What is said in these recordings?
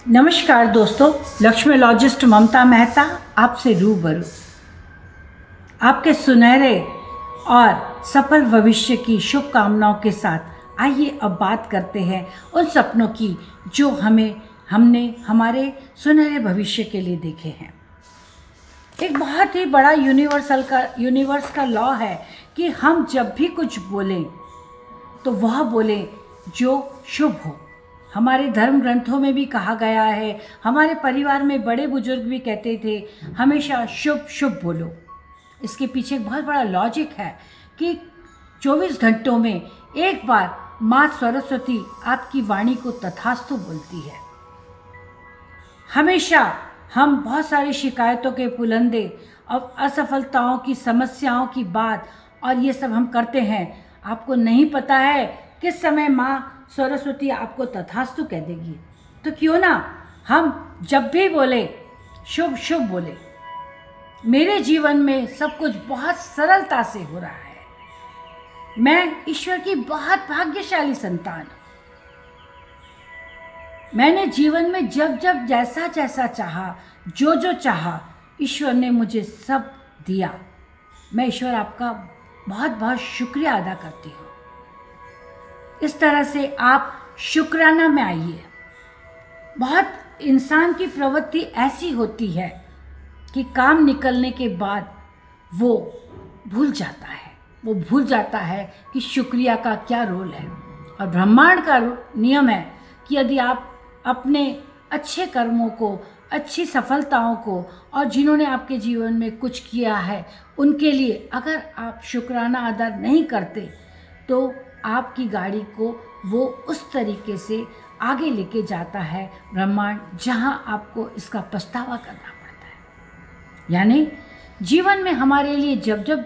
नमस्कार दोस्तों, लक्ष्मीलॉजिस्ट ममता मेहता आपसे रूबरू। आपके सुनहरे और सफल भविष्य की शुभकामनाओं के साथ आइए अब बात करते हैं उन सपनों की जो हमने हमारे सुनहरे भविष्य के लिए देखे हैं। एक बहुत ही बड़ा यूनिवर्स का लॉ है कि हम जब भी कुछ बोलें तो वह बोलें जो शुभ हो। हमारे धर्म ग्रंथों में भी कहा गया है, हमारे परिवार में बड़े बुजुर्ग भी कहते थे हमेशा शुभ शुभ बोलो। इसके पीछे एक बहुत बड़ा लॉजिक है कि 24 घंटों में एक बार माँ सरस्वती आपकी वाणी को तथास्तु बोलती है। हमेशा हम बहुत सारी शिकायतों के पुलंदे और असफलताओं की समस्याओं की बात और ये सब हम करते हैं। आपको नहीं पता है किस समय माँ सरस्वती आपको तथास्तु कह देगी। तो क्यों ना हम जब भी बोले शुभ शुभ बोले। मेरे जीवन में सब कुछ बहुत सरलता से हो रहा है। मैं ईश्वर की बहुत भाग्यशाली संतान हूँ। मैंने जीवन में जब जब जैसा जैसा चाहा, जो जो चाहा, ईश्वर ने मुझे सब दिया। मैं ईश्वर आपका बहुत बहुत शुक्रिया अदा करती हूँ। इस तरह से आप शुक्राना में आइए। बहुत इंसान की प्रवृत्ति ऐसी होती है कि काम निकलने के बाद वो भूल जाता है कि शुक्रिया का क्या रोल है। और ब्रह्मांड का नियम है कि यदि आप अपने अच्छे कर्मों को, अच्छी सफलताओं को और जिन्होंने आपके जीवन में कुछ किया है उनके लिए अगर आप शुक्राना अदा नहीं करते तो आपकी गाड़ी को वो उस तरीके से आगे लेके जाता है ब्रह्मांड, जहां आपको इसका पछतावा करना पड़ता है। यानी जीवन में हमारे लिए जब जब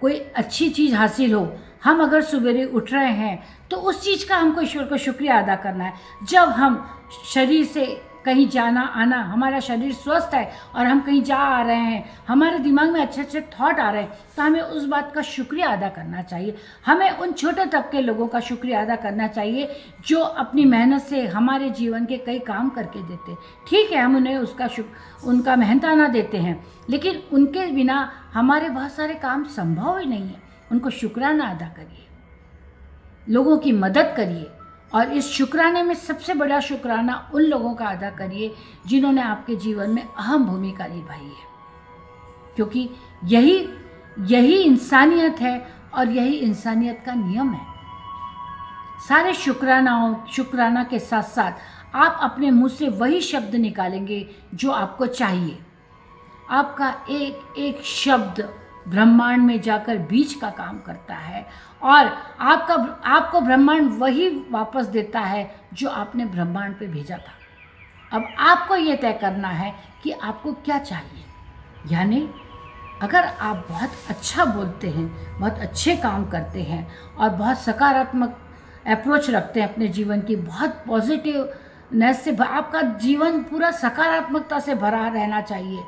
कोई अच्छी चीज़ हासिल हो, हम अगर सवेरे उठ रहे हैं तो उस चीज़ का हमको ईश्वर को शुक्रिया अदा करना है। जब हम शरीर से कहीं जाना आना, हमारा शरीर स्वस्थ है और हम कहीं जा आ रहे हैं, हमारे दिमाग में अच्छे अच्छे थॉट आ रहे हैं, तो हमें उस बात का शुक्रिया अदा करना चाहिए। हमें उन छोटे तबके लोगों का शुक्रिया अदा करना चाहिए जो अपनी मेहनत से हमारे जीवन के कई काम करके देते। ठीक है, हम उन्हें उनका मेहनताना देते हैं, लेकिन उनके बिना हमारे बहुत सारे काम संभव ही नहीं है। उनको शुक्राना अदा करिए, लोगों की मदद करिए और इस शुक्राने में सबसे बड़ा शुक्राना उन लोगों का अदा करिए जिन्होंने आपके जीवन में अहम भूमिका निभाई है। क्योंकि यही इंसानियत है और यही इंसानियत का नियम है। सारे शुक्राना के साथ साथ आप अपने मुंह से वही शब्द निकालेंगे जो आपको चाहिए। आपका एक एक शब्द ब्रह्मांड में जाकर बीज का काम करता है और आपको ब्रह्मांड वही वापस देता है जो आपने ब्रह्मांड पे भेजा था। अब आपको ये तय करना है कि आपको क्या चाहिए। यानी अगर आप बहुत अच्छा बोलते हैं, बहुत अच्छे काम करते हैं और बहुत सकारात्मक अप्रोच रखते हैं अपने जीवन की, बहुत पॉजिटिवनेस से आपका जीवन पूरा सकारात्मकता से भरा रहना चाहिए।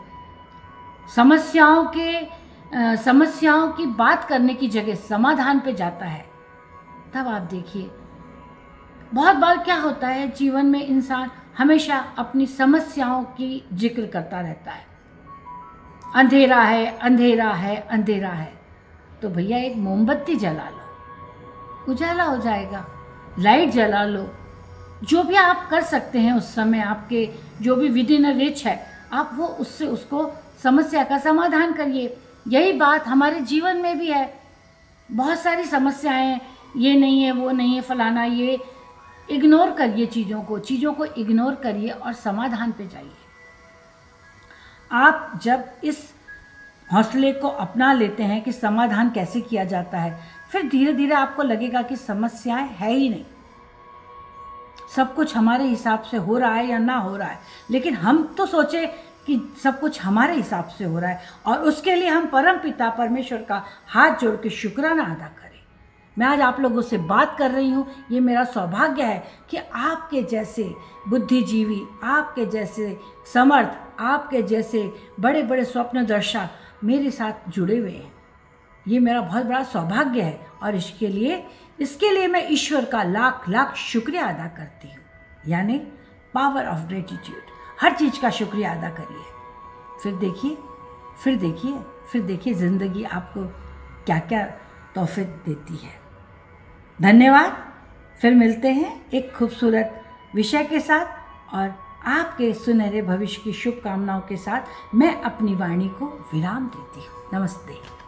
समस्याओं की बात करने की जगह समाधान पे जाता है, तब आप देखिए बहुत बार क्या होता है जीवन में इंसान हमेशा अपनी समस्याओं की जिक्र करता रहता है। अंधेरा है, अंधेरा है, अंधेरा है। तो भैया एक मोमबत्ती जला लो, उजाला हो जाएगा। लाइट जला लो। जो भी आप कर सकते हैं उस समय, आपके जो भी विद इन रीच है, आप वो उसको समस्या का समाधान करिए। यही बात हमारे जीवन में भी है। बहुत सारी समस्याएं, ये नहीं है, वो नहीं है, फलाना, ये इग्नोर करिए। चीज़ों को इग्नोर करिए और समाधान पे जाइए। आप जब इस हौसले को अपना लेते हैं कि समाधान कैसे किया जाता है, फिर धीरे धीरे आपको लगेगा कि समस्याएं है ही नहीं। सब कुछ हमारे हिसाब से हो रहा है या ना हो रहा है, लेकिन हम तो सोचे कि सब कुछ हमारे हिसाब से हो रहा है और उसके लिए हम परम पिता परमेश्वर का हाथ जोड़ के शुक्राना अदा करें। मैं आज आप लोगों से बात कर रही हूँ, ये मेरा सौभाग्य है कि आपके जैसे बुद्धिजीवी, आपके जैसे समर्थ, आपके जैसे बड़े बड़े स्वप्नदर्शी मेरे साथ जुड़े हुए हैं। ये मेरा बहुत बड़ा सौभाग्य है और इसके लिए मैं ईश्वर का लाख लाख शुक्रिया अदा करती हूँ। यानी पावर ऑफ ग्रेटिट्यूड। हर चीज़ का शुक्रिया अदा करिए। फिर देखिए फिर देखिए फिर देखिए ज़िंदगी आपको क्या क्या तोहफे देती है। धन्यवाद। फिर मिलते हैं एक खूबसूरत विषय के साथ और आपके सुनहरे भविष्य की शुभकामनाओं के साथ मैं अपनी वाणी को विराम देती हूँ। नमस्ते।